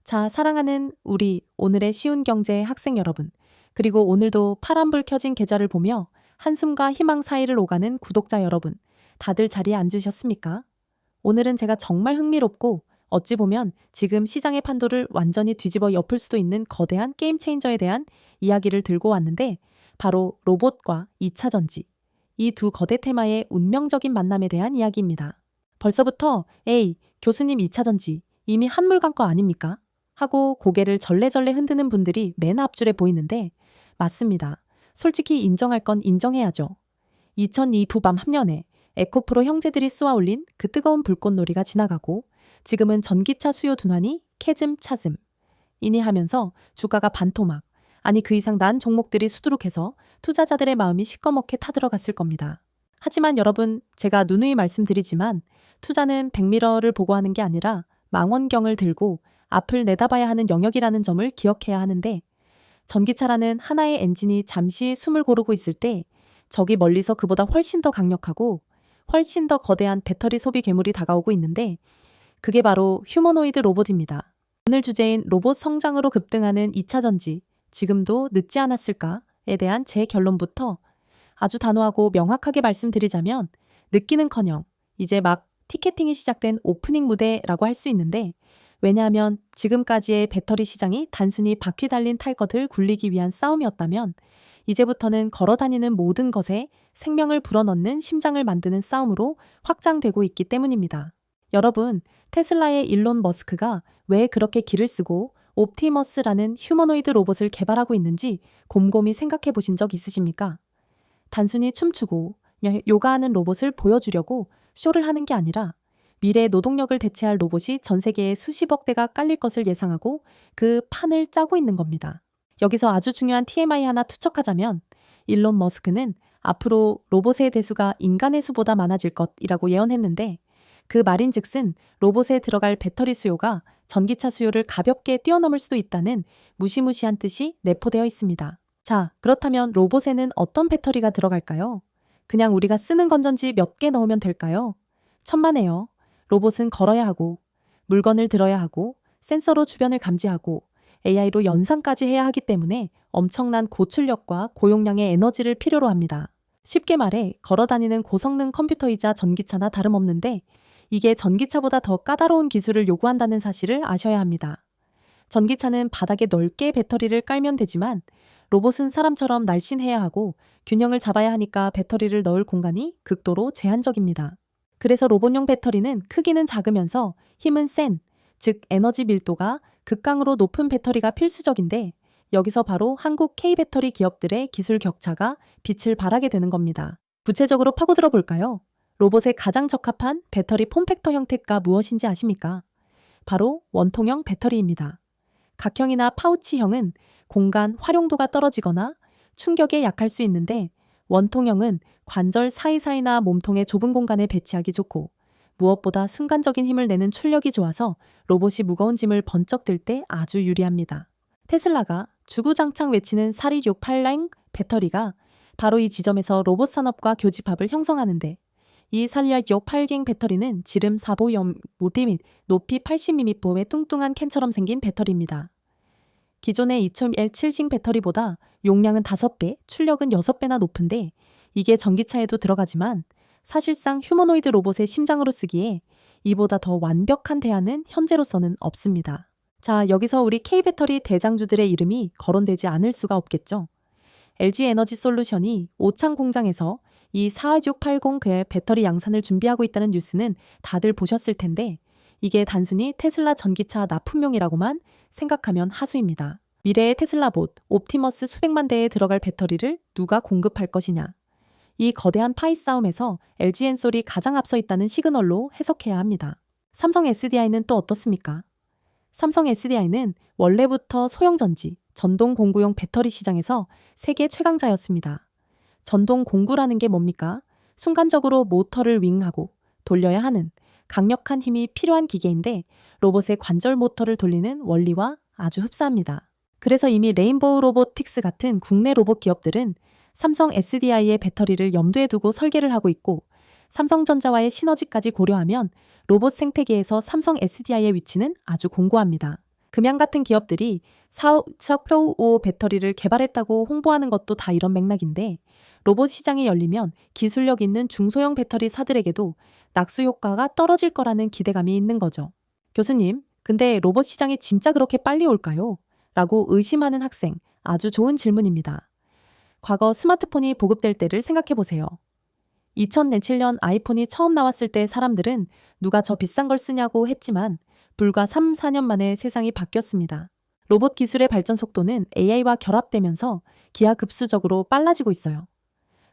자, 사랑하는 우리 오늘의 쉬운 경제 학생 여러분, 그리고 오늘도 파란불 켜진 계좌를 보며 한숨과 희망 사이를 오가는 구독자 여러분, 다들 자리에 앉으셨습니까? 오늘은 제가 정말 흥미롭고 어찌 보면 지금 시장의 판도를 완전히 뒤집어 엎을 수도 있는 거대한 게임 체인저에 대한 이야기를 들고 왔는데, 바로 로봇과 2차 전지, 이 두 거대 테마의 운명적인 만남에 대한 이야기입니다. 벌써부터 에이, 교수님 2차 전지 이미 한물간 거 아닙니까? 하고 고개를 절레절레 흔드는 분들이 맨 앞줄에 보이는데, 맞습니다. 솔직히 인정할 건 인정해야죠. 2002 부밤 합년에 에코프로 형제들이 쏘아올린 그 뜨거운 불꽃놀이가 지나가고 지금은 전기차 수요 둔환이 캐즘 차즘 이니 하면서 주가가 반토막, 아니 그 이상 난 종목들이 수두룩해서 투자자들의 마음이 시꺼멓게 타들어갔을 겁니다. 하지만 여러분, 제가 누누이 말씀드리지만 투자는 백미러를 보고 하는 게 아니라 망원경을 들고 앞을 내다봐야 하는 영역이라는 점을 기억해야 하는데, 전기차라는 하나의 엔진이 잠시 숨을 고르고 있을 때 저기 멀리서 그보다 훨씬 더 강력하고 훨씬 더 거대한 배터리 소비 괴물이 다가오고 있는데, 그게 바로 휴머노이드 로봇입니다. 오늘 주제인 로봇 성장으로 급등하는 2차 전지, 지금도 늦지 않았을까에 대한 제 결론부터 아주 단호하고 명확하게 말씀드리자면, 늦기는커녕 이제 막 티켓팅이 시작된 오프닝 무대라고 할 수 있는데, 왜냐하면 지금까지의 배터리 시장이 단순히 바퀴 달린 탈 것을 굴리기 위한 싸움이었다면, 이제부터는 걸어다니는 모든 것에 생명을 불어넣는 심장을 만드는 싸움으로 확장되고 있기 때문입니다. 여러분, 테슬라의 일론 머스크가 왜 그렇게 기를 쓰고 옵티머스라는 휴머노이드 로봇을 개발하고 있는지 곰곰이 생각해 보신 적 있으십니까? 단순히 춤추고 요가하는 로봇을 보여주려고 쇼를 하는 게 아니라, 미래의 노동력을 대체할 로봇이 전 세계에 수십억 대가 깔릴 것을 예상하고 그 판을 짜고 있는 겁니다. 여기서 아주 중요한 TMI 하나 투척하자면, 일론 머스크는 앞으로 로봇의 대수가 인간의 수보다 많아질 것이라고 예언했는데, 그 말인즉슨 로봇에 들어갈 배터리 수요가 전기차 수요를 가볍게 뛰어넘을 수도 있다는 무시무시한 뜻이 내포되어 있습니다. 자, 그렇다면 로봇에는 어떤 배터리가 들어갈까요? 그냥 우리가 쓰는 건전지 몇 개 넣으면 될까요? 천만에요. 로봇은 걸어야 하고, 물건을 들어야 하고, 센서로 주변을 감지하고, AI로 연상까지 해야 하기 때문에 엄청난 고출력과 고용량의 에너지를 필요로 합니다. 쉽게 말해 걸어다니는 고성능 컴퓨터이자 전기차나 다름없는데, 이게 전기차보다 더 까다로운 기술을 요구한다는 사실을 아셔야 합니다. 전기차는 바닥에 넓게 배터리를 깔면 되지만, 로봇은 사람처럼 날씬해야 하고 균형을 잡아야 하니까 배터리를 넣을 공간이 극도로 제한적입니다. 그래서 로봇용 배터리는 크기는 작으면서 힘은 센, 즉 에너지 밀도가 극강으로 높은 배터리가 필수적인데, 여기서 바로 한국 K배터리 기업들의 기술 격차가 빛을 발하게 되는 겁니다. 구체적으로 파고들어 볼까요? 로봇에 가장 적합한 배터리 폼팩터 형태가 무엇인지 아십니까? 바로 원통형 배터리입니다. 각형이나 파우치형은 공간 활용도가 떨어지거나 충격에 약할 수 있는데, 원통형은 관절 사이사이나 몸통의 좁은 공간에 배치하기 좋고, 무엇보다 순간적인 힘을 내는 출력이 좋아서 로봇이 무거운 짐을 번쩍 들 때 아주 유리합니다. 테슬라가 주구장창 외치는 4668랭 배터리가 바로 이 지점에서 로봇 산업과 교집합을 형성하는데, 이 4668갱 배터리는 지름 4보염 및 높이 80mm의 뚱뚱한 캔처럼 생긴 배터리입니다. 기존의 2000L7식 배터리보다 용량은 5배, 출력은 6배나 높은데, 이게 전기차에도 들어가지만 사실상 휴머노이드 로봇의 심장으로 쓰기에 이보다 더 완벽한 대안은 현재로서는 없습니다. 자, 여기서 우리 K배터리 대장주들의 이름이 거론되지 않을 수가 없겠죠. LG에너지솔루션이 오창 공장에서 이 46680의 배터리 양산을 준비하고 있다는 뉴스는 다들 보셨을 텐데, 이게 단순히 테슬라 전기차 납품용이라고만 생각하면 하수입니다. 미래의 테슬라봇 옵티머스 수백만 대에 들어갈 배터리를 누가 공급할 것이냐. 이 거대한 파이 싸움에서 LG엔솔이 가장 앞서 있다는 시그널로 해석해야 합니다. 삼성 SDI는 또 어떻습니까? 삼성 SDI는 원래부터 소형전지, 전동 공구용 배터리 시장에서 세계 최강자였습니다. 전동 공구라는 게 뭡니까? 순간적으로 모터를 윙하고 돌려야 하는 강력한 힘이 필요한 기계인데, 로봇의 관절 모터를 돌리는 원리와 아주 흡사합니다. 그래서 이미 레인보우 로보틱스 같은 국내 로봇 기업들은 삼성 SDI의 배터리를 염두에 두고 설계를 하고 있고, 삼성전자와의 시너지까지 고려하면 로봇 생태계에서 삼성 SDI의 위치는 아주 공고합니다. 금양 같은 기업들이 프로5 배터리를 개발했다고 홍보하는 것도 다 이런 맥락인데 로봇 시장이 열리면 기술력 있는 중소형 배터리 사들에게도 낙수 효과가 떨어질 거라는 기대감이 있는 거죠. 교수님, 근데 로봇 시장이 진짜 그렇게 빨리 올까요? 라고 의심하는 학생, 아주 좋은 질문입니다. 과거 스마트폰이 보급될 때를 생각해 보세요. 2007년 아이폰이 처음 나왔을 때 사람들은 누가 저 비싼 걸 쓰냐고 했지만 불과 3, 4년 만에 세상이 바뀌었습니다. 로봇 기술의 발전 속도는 AI와 결합되면서 기하급수적으로 빨라지고 있어요.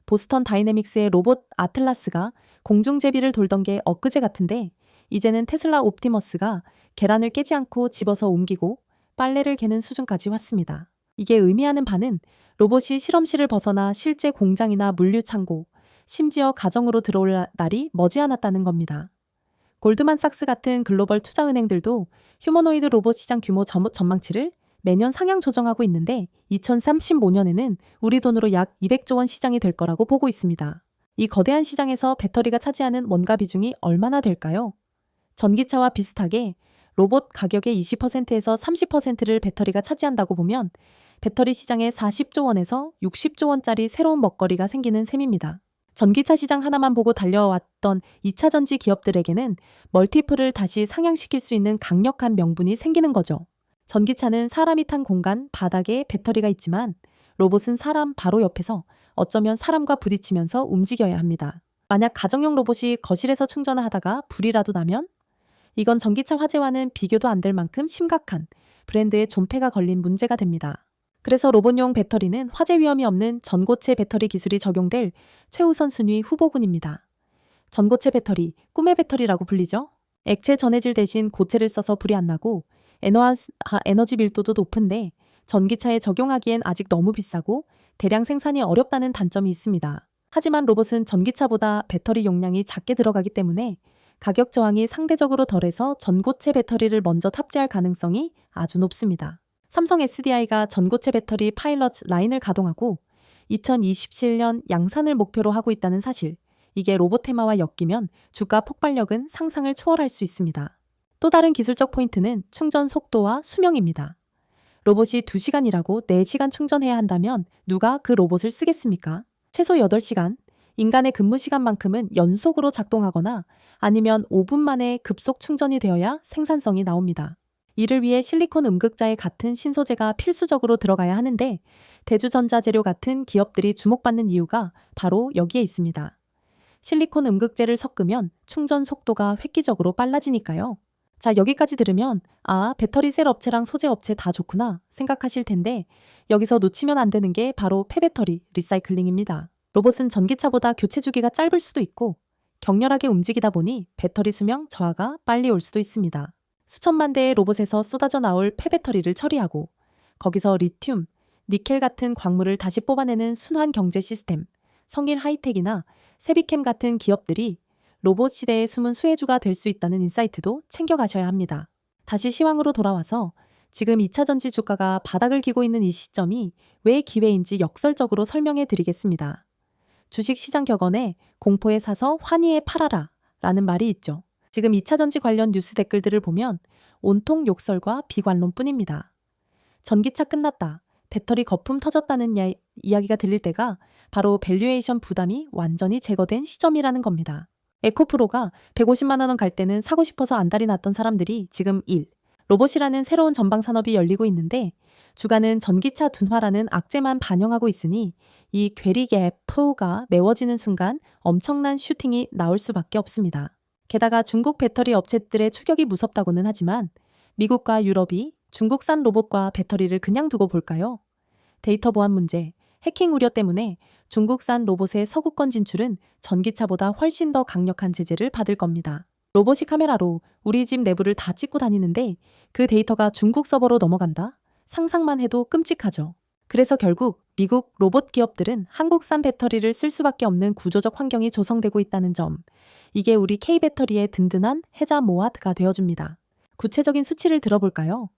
보스턴 다이내믹스의 로봇 아틀라스가 공중제비를 돌던 게 엊그제 같은데 이제는 테슬라 옵티머스가 계란을 깨지 않고 집어서 옮기고 빨래를 개는 수준까지 왔습니다. 이게 의미하는 바는 로봇이 실험실을 벗어나 실제 공장이나 물류창고, 심지어 가정으로 들어올 날이 머지않았다는 겁니다. 골드만삭스 같은 글로벌 투자은행들도 휴머노이드 로봇 시장 규모 전망치를 매년 상향 조정하고 있는데 2035년에는 우리 돈으로 약 200조 원 시장이 될 거라고 보고 있습니다. 이 거대한 시장에서 배터리가 차지하는 원가 비중이 얼마나 될까요? 전기차와 비슷하게 로봇 가격의 20%에서 30%를 배터리가 차지한다고 보면 배터리 시장에 40조 원에서 60조 원짜리 새로운 먹거리가 생기는 셈입니다. 전기차 시장 하나만 보고 달려왔던 2차 전지 기업들에게는 멀티플을 다시 상향시킬 수 있는 강력한 명분이 생기는 거죠. 전기차는 사람이 탄 공간 바닥에 배터리가 있지만 로봇은 사람 바로 옆에서 어쩌면 사람과 부딪히면서 움직여야 합니다. 만약 가정용 로봇이 거실에서 충전을 하다가 불이라도 나면 이건 전기차 화재와는 비교도 안 될 만큼 심각한 브랜드의 존폐가 걸린 문제가 됩니다. 그래서 로봇용 배터리는 화재 위험이 없는 전고체 배터리 기술이 적용될 최우선 순위 후보군입니다. 전고체 배터리, 꿈의 배터리라고 불리죠? 액체 전해질 대신 고체를 써서 불이 안 나고 에너지 밀도도 높은데 전기차에 적용하기엔 아직 너무 비싸고 대량 생산이 어렵다는 단점이 있습니다. 하지만 로봇은 전기차보다 배터리 용량이 작게 들어가기 때문에 가격 저항이 상대적으로 덜해서 전고체 배터리를 먼저 탑재할 가능성이 아주 높습니다. 삼성 SDI가 전고체 배터리 파일럿 라인을 가동하고 2027년 양산을 목표로 하고 있다는 사실, 이게 로봇 테마와 엮이면 주가 폭발력은 상상을 초월할 수 있습니다. 또 다른 기술적 포인트는 충전 속도와 수명입니다. 로봇이 2시간이라고 4시간 충전해야 한다면 누가 그 로봇을 쓰겠습니까? 최소 8시간, 인간의 근무 시간만큼은 연속으로 작동하거나 아니면 5분 만에 급속 충전이 되어야 생산성이 나옵니다. 이를 위해 실리콘 음극자에 같은 신소재가 필수적으로 들어가야 하는데 대주전자재료 같은 기업들이 주목받는 이유가 바로 여기에 있습니다. 실리콘 음극재를 섞으면 충전 속도가 획기적으로 빨라지니까요. 자, 여기까지 들으면 배터리 셀 업체랑 소재 업체 다 좋구나 생각하실 텐데 여기서 놓치면 안 되는 게 바로 폐배터리 리사이클링입니다. 로봇은 전기차보다 교체 주기가 짧을 수도 있고 격렬하게 움직이다 보니 배터리 수명 저하가 빨리 올 수도 있습니다. 수천만 대의 로봇에서 쏟아져 나올 폐배터리를 처리하고 거기서 리튬, 니켈 같은 광물을 다시 뽑아내는 순환 경제 시스템, 성일 하이텍이나 세비캠 같은 기업들이 로봇 시대의 숨은 수혜주가 될 수 있다는 인사이트도 챙겨가셔야 합니다. 다시 시황으로 돌아와서 지금 2차 전지 주가가 바닥을 기고 있는 이 시점이 왜 기회인지 역설적으로 설명해 드리겠습니다. 주식시장 격언에 공포에 사서 환희에 팔아라 라는 말이 있죠. 지금 2차 전지 관련 뉴스 댓글들을 보면 온통 욕설과 비관론 뿐입니다. 전기차 끝났다, 배터리 거품 터졌다는 이야기가 들릴 때가 바로 밸류에이션 부담이 완전히 제거된 시점이라는 겁니다. 에코프로가 150만 원 갈 때는 사고 싶어서 안달이 났던 사람들이 지금 로봇이라는 새로운 전방 산업이 열리고 있는데 주가는 전기차 둔화라는 악재만 반영하고 있으니 이 괴리갭가 메워지는 순간 엄청난 슈팅이 나올 수밖에 없습니다. 게다가 중국 배터리 업체들의 추격이 무섭다고는 하지만 미국과 유럽이 중국산 로봇과 배터리를 그냥 두고 볼까요? 데이터 보안 문제, 해킹 우려 때문에 중국산 로봇의 서구권 진출은 전기차보다 훨씬 더 강력한 제재를 받을 겁니다. 로봇이 카메라로 우리 집 내부를 다 찍고 다니는데 그 데이터가 중국 서버로 넘어간다? 상상만 해도 끔찍하죠. 그래서 결국 미국 로봇 기업들은 한국산 배터리를 쓸 수밖에 없는 구조적 환경이 조성되고 있다는 점, 이게 우리 K배터리의 든든한 해자 모아가 되어줍니다. 구체적인 수치를 들어볼까요?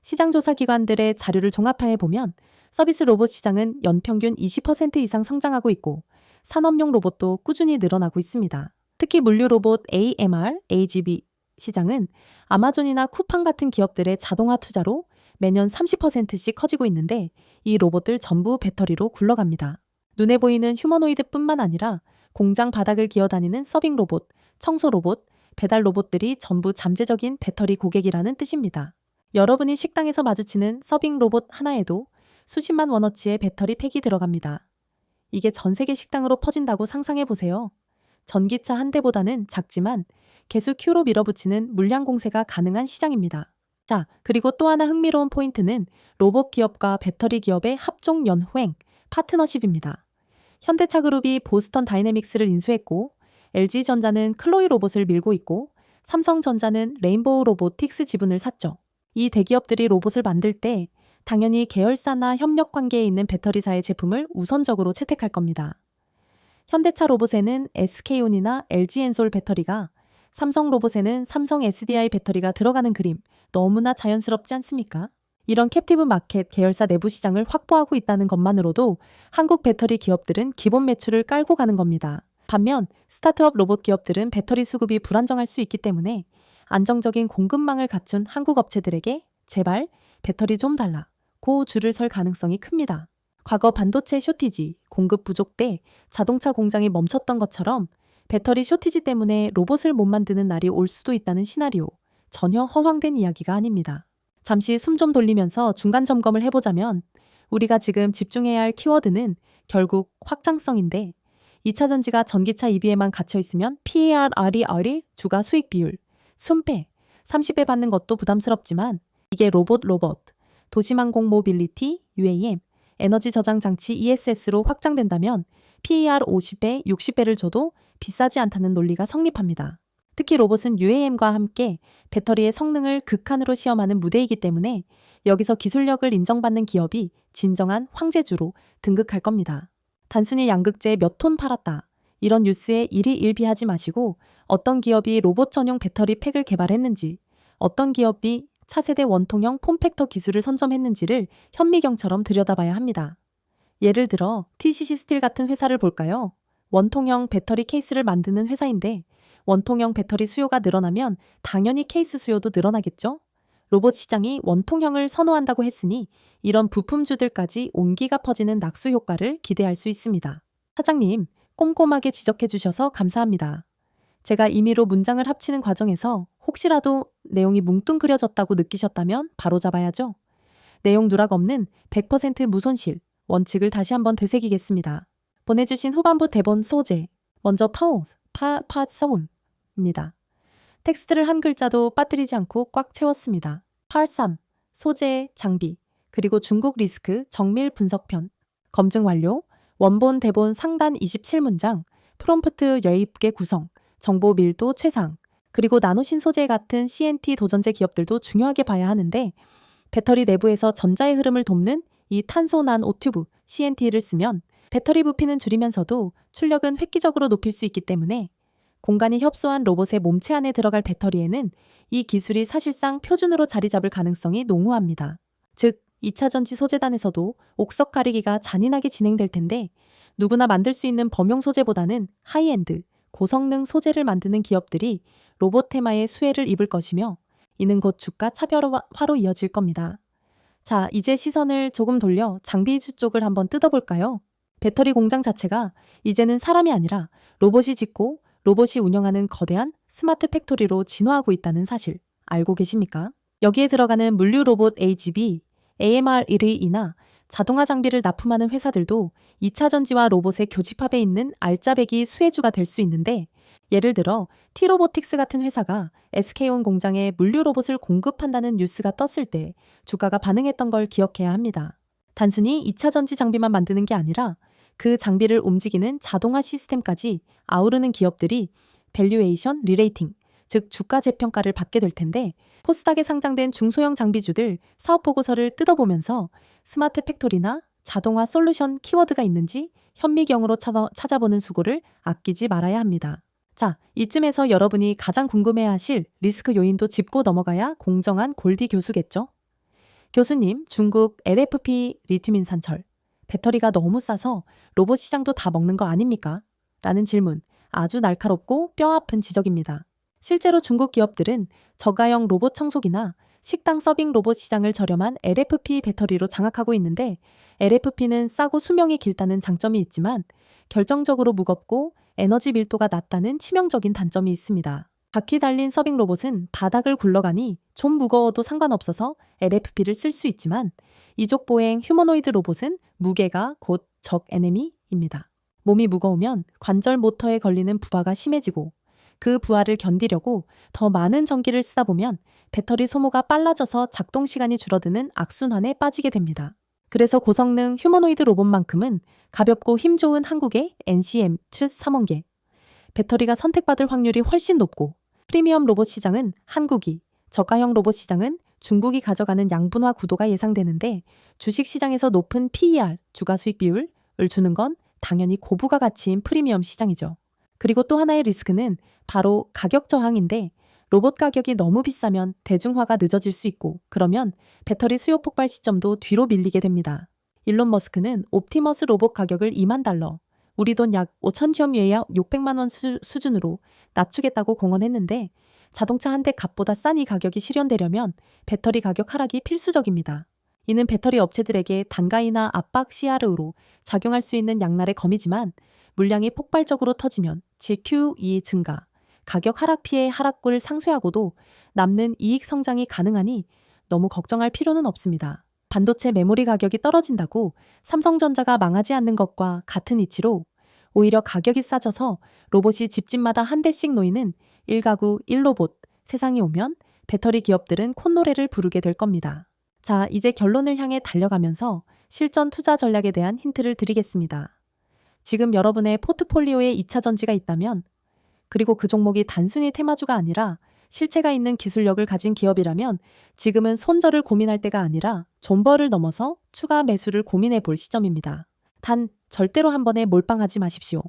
시장조사기관들의 자료를 종합해 보면 서비스 로봇 시장은 연평균 20% 이상 성장하고 있고 산업용 로봇도 꾸준히 늘어나고 있습니다. 특히 물류 로봇 AMR, AGV 시장은 아마존이나 쿠팡 같은 기업들의 자동화 투자로 매년 30%씩 커지고 있는데 이 로봇들 전부 배터리로 굴러갑니다. 눈에 보이는 휴머노이드뿐만 아니라 공장 바닥을 기어다니는 서빙 로봇, 청소 로봇, 배달 로봇들이 전부 잠재적인 배터리 고객이라는 뜻입니다. 여러분이 식당에서 마주치는 서빙 로봇 하나에도 수십만 원어치의 배터리 팩이 들어갑니다. 이게 전 세계 식당으로 퍼진다고 상상해 보세요. 전기차 한 대보다는 작지만 계속 Q로 밀어붙이는 물량 공세가 가능한 시장입니다. 자, 그리고 또 하나 흥미로운 포인트는 로봇 기업과 배터리 기업의 합종 연횡, 파트너십입니다. 현대차 그룹이 보스턴 다이내믹스를 인수했고, LG전자는 클로이 로봇을 밀고 있고, 삼성전자는 레인보우 로보틱스 지분을 샀죠. 이 대기업들이 로봇을 만들 때 당연히 계열사나 협력 관계에 있는 배터리사의 제품을 우선적으로 채택할 겁니다. 현대차 로봇에는 SK온이나 LG엔솔 배터리가, 삼성 로봇에는 삼성 SDI 배터리가 들어가는 그림 너무나 자연스럽지 않습니까? 이런 캡티브 마켓 계열사 내부 시장을 확보하고 있다는 것만으로도 한국 배터리 기업들은 기본 매출을 깔고 가는 겁니다. 반면 스타트업 로봇 기업들은 배터리 수급이 불안정할 수 있기 때문에 안정적인 공급망을 갖춘 한국 업체들에게 제발 배터리 좀 달라 고 줄을 설 가능성이 큽니다. 과거 반도체 쇼티지, 공급 부족 때 자동차 공장이 멈췄던 것처럼 배터리 쇼티지 때문에 로봇을 못 만드는 날이 올 수도 있다는 시나리오, 전혀 허황된 이야기가 아닙니다. 잠시 숨 좀 돌리면서 중간 점검을 해보자면 우리가 지금 집중해야 할 키워드는 결국 확장성인데 2차 전지가 전기차 EV에만 갇혀 있으면 PER, 주가 수익 비율, 순배, 30배 받는 것도 부담스럽지만 이게 로봇, 도시망공 모빌리티, UAM, 에너지 저장 장치 ESS로 확장된다면 PER 50배, 60배를 줘도 비싸지 않다는 논리가 성립합니다. 특히 로봇은 UAM과 함께 배터리의 성능을 극한으로 시험하는 무대이기 때문에 여기서 기술력을 인정받는 기업이 진정한 황제주로 등극할 겁니다. 단순히 양극재 몇 톤 팔았다. 이런 뉴스에 일희일비하지 마시고 어떤 기업이 로봇 전용 배터리 팩을 개발했는지, 어떤 기업이 차세대 원통형 폼팩터 기술을 선점했는지를 현미경처럼 들여다봐야 합니다. 예를 들어 TCC 스틸 같은 회사를 볼까요? 원통형 배터리 케이스를 만드는 회사인데 원통형 배터리 수요가 늘어나면 당연히 케이스 수요도 늘어나겠죠? 로봇 시장이 원통형을 선호한다고 했으니 이런 부품주들까지 온기가 퍼지는 낙수 효과를 기대할 수 있습니다. 사장님, 꼼꼼하게 지적해 주셔서 감사합니다. 제가 임의로 문장을 합치는 과정에서 혹시라도 내용이 뭉뚱그려졌다고 느끼셨다면 바로잡아야죠. 내용 누락 없는 100% 무손실 원칙을 다시 한번 되새기겠습니다. 보내주신 후반부 대본 소재. 먼저 파서운입니다. 텍스트를 한 글자도 빠뜨리지 않고 꽉 채웠습니다. 팔3 소재, 장비, 그리고 중국 리스크 정밀 분석편. 검증 완료. 원본 대본 상단 27문장, 프롬프트 10개 구성, 정보 밀도 최상, 그리고 나노신소재 같은 CNT 도전제 기업들도 중요하게 봐야 하는데 배터리 내부에서 전자의 흐름을 돕는 이 탄소 나노 튜브 CNT를 쓰면 배터리 부피는 줄이면서도 출력은 획기적으로 높일 수 있기 때문에 공간이 협소한 로봇의 몸체 안에 들어갈 배터리에는 이 기술이 사실상 표준으로 자리 잡을 가능성이 농후합니다. 즉, 2차 전지 소재단에서도 옥석 가리기가 잔인하게 진행될 텐데 누구나 만들 수 있는 범용 소재보다는 하이엔드, 고성능 소재를 만드는 기업들이 로봇 테마의 수혜를 입을 것이며 이는 곧 주가 차별화로 이어질 겁니다. 자, 이제 시선을 조금 돌려 장비주 쪽을 한번 뜯어볼까요? 배터리 공장 자체가 이제는 사람이 아니라 로봇이 짓고 로봇이 운영하는 거대한 스마트 팩토리로 진화하고 있다는 사실 알고 계십니까? 여기에 들어가는 물류 로봇 AGV, AMR1E나 자동화 장비를 납품하는 회사들도 2차 전지와 로봇의 교집합에 있는 알짜배기 수혜주가 될 수 있는데 예를 들어 T로보틱스 같은 회사가 SK온 공장에 물류 로봇을 공급한다는 뉴스가 떴을 때 주가가 반응했던 걸 기억해야 합니다. 단순히 2차 전지 장비만 만드는 게 아니라 그 장비를 움직이는 자동화 시스템까지 아우르는 기업들이 밸류에이션 리레이팅, 즉 주가 재평가를 받게 될 텐데 코스닥에 상장된 중소형 장비주들 사업 보고서를 뜯어보면서 스마트 팩토리나 자동화 솔루션 키워드가 있는지 현미경으로 찾아보는 수고를 아끼지 말아야 합니다. 자, 이쯤에서 여러분이 가장 궁금해하실 리스크 요인도 짚고 넘어가야 공정한 골디 교수겠죠? 교수님, 중국 LFP 리튬 인산철 배터리가 너무 싸서 로봇 시장도 다 먹는 거 아닙니까? 라는 질문, 아주 날카롭고 뼈아픈 지적입니다. 실제로 중국 기업들은 저가형 로봇 청소기나 식당 서빙 로봇 시장을 저렴한 LFP 배터리로 장악하고 있는데, LFP는 싸고 수명이 길다는 장점이 있지만 결정적으로 무겁고 에너지 밀도가 낮다는 치명적인 단점이 있습니다. 바퀴 달린 서빙 로봇은 바닥을 굴러가니 좀 무거워도 상관없어서 LFP를 쓸 수 있지만, 이족 보행 휴머노이드 로봇은 무게가 곧 적 에네미입니다. 몸이 무거우면 관절 모터에 걸리는 부하가 심해지고, 그 부하를 견디려고 더 많은 전기를 쓰다 보면 배터리 소모가 빨라져서 작동 시간이 줄어드는 악순환에 빠지게 됩니다. 그래서 고성능 휴머노이드 로봇만큼은 가볍고 힘 좋은 한국의 NCM-3원계 배터리가 선택받을 확률이 훨씬 높고, 프리미엄 로봇 시장은 한국이, 저가형 로봇 시장은 중국이 가져가는 양분화 구도가 예상되는데, 주식 시장에서 높은 PER, 주가 수익 비율을 주는 건 당연히 고부가 가치인 프리미엄 시장이죠. 그리고 또 하나의 리스크는 바로 가격 저항인데, 로봇 가격이 너무 비싸면 대중화가 늦어질 수 있고, 그러면 배터리 수요 폭발 시점도 뒤로 밀리게 됩니다. 일론 머스크는 옵티머스 로봇 가격을 $20,000, 우리 돈 약 5,000지원 예약 600만 원 수준으로 낮추겠다고 공언했는데, 자동차 한 대 값보다 싼 이 가격이 실현되려면 배터리 가격 하락이 필수적입니다. 이는 배터리 업체들에게 단가이나 압박 CR으로 작용할 수 있는 양날의 검이지만, 물량이 폭발적으로 터지면 GQE 증가, 가격 하락 피해 하락을 상쇄하고도 남는 이익 성장이 가능하니 너무 걱정할 필요는 없습니다. 반도체 메모리 가격이 떨어진다고 삼성전자가 망하지 않는 것과 같은 이치로, 오히려 가격이 싸져서 로봇이 집집마다 한 대씩 놓이는 1가구 1로봇 세상이 오면 배터리 기업들은 콧노래를 부르게 될 겁니다. 자, 이제 결론을 향해 달려가면서 실전 투자 전략에 대한 힌트를 드리겠습니다. 지금 여러분의 포트폴리오에 2차 전지가 있다면, 그리고 그 종목이 단순히 테마주가 아니라 실체가 있는 기술력을 가진 기업이라면, 지금은 손절을 고민할 때가 아니라 존버를 넘어서 추가 매수를 고민해 볼 시점입니다. 단, 절대로 한 번에 몰빵하지 마십시오.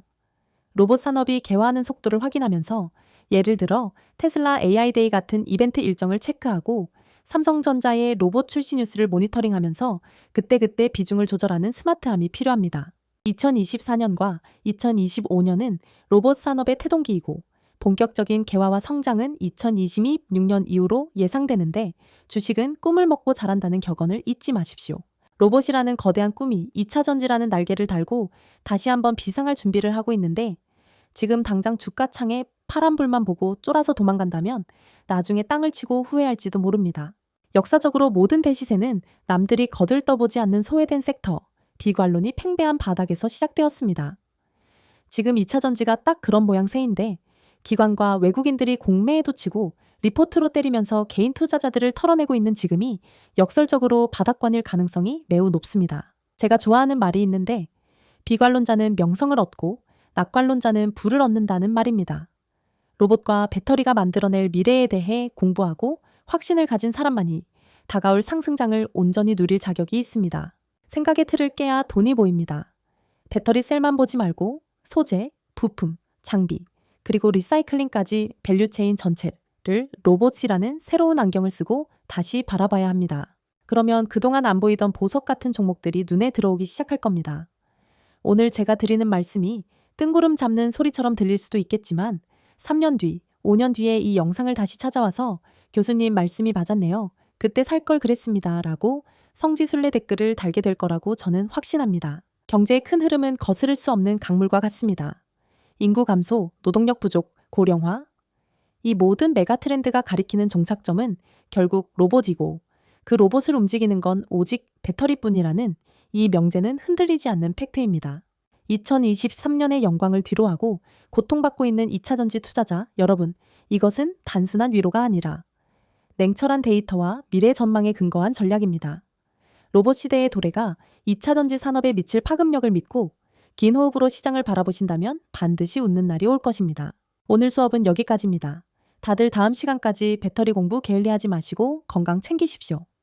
로봇 산업이 개화하는 속도를 확인하면서, 예를 들어 테슬라 AI데이 같은 이벤트 일정을 체크하고 삼성전자의 로봇 출시 뉴스를 모니터링하면서 그때그때 비중을 조절하는 스마트함이 필요합니다. 2024년과 2025년은 로봇 산업의 태동기이고, 본격적인 개화와 성장은 2026년 이후로 예상되는데, 주식은 꿈을 먹고 자란다는 격언을 잊지 마십시오. 로봇이라는 거대한 꿈이 2차 전지라는 날개를 달고 다시 한번 비상할 준비를 하고 있는데, 지금 당장 주가창에 파란불만 보고 쫄아서 도망간다면 나중에 땅을 치고 후회할지도 모릅니다. 역사적으로 모든 대시세는 남들이 거들떠보지 않는 소외된 섹터, 비관론이 팽배한 바닥에서 시작되었습니다. 지금 2차 전지가 딱 그런 모양새인데, 기관과 외국인들이 공매에도 치고 리포트로 때리면서 개인 투자자들을 털어내고 있는 지금이 역설적으로 바닥권일 가능성이 매우 높습니다. 제가 좋아하는 말이 있는데, 비관론자는 명성을 얻고 낙관론자는 부를 얻는다는 말입니다. 로봇과 배터리가 만들어낼 미래에 대해 공부하고 확신을 가진 사람만이 다가올 상승장을 온전히 누릴 자격이 있습니다. 생각의 틀을 깨야 돈이 보입니다. 배터리 셀만 보지 말고 소재, 부품, 장비, 그리고 리사이클링까지 밸류체인 전체를 로봇이라는 새로운 안경을 쓰고 다시 바라봐야 합니다. 그러면 그동안 안 보이던 보석 같은 종목들이 눈에 들어오기 시작할 겁니다. 오늘 제가 드리는 말씀이 뜬구름 잡는 소리처럼 들릴 수도 있겠지만, 3년 뒤, 5년 뒤에 이 영상을 다시 찾아와서 교수님 말씀이 맞았네요, 그때 살 걸 그랬습니다 라고 성지순례 댓글을 달게 될 거라고 저는 확신합니다. 경제의 큰 흐름은 거스를 수 없는 강물과 같습니다. 인구 감소, 노동력 부족, 고령화, 이 모든 메가 트렌드가 가리키는 종착점은 결국 로봇이고, 그 로봇을 움직이는 건 오직 배터리뿐이라는 이 명제는 흔들리지 않는 팩트입니다. 2023년의 영광을 뒤로하고 고통받고 있는 2차 전지 투자자 여러분, 이것은 단순한 위로가 아니라 냉철한 데이터와 미래 전망에 근거한 전략입니다. 로봇 시대의 도래가 2차 전지 산업에 미칠 파급력을 믿고 긴 호흡으로 시장을 바라보신다면 반드시 웃는 날이 올 것입니다. 오늘 수업은 여기까지입니다. 다들 다음 시간까지 배터리 공부 게을리하지 마시고 건강 챙기십시오.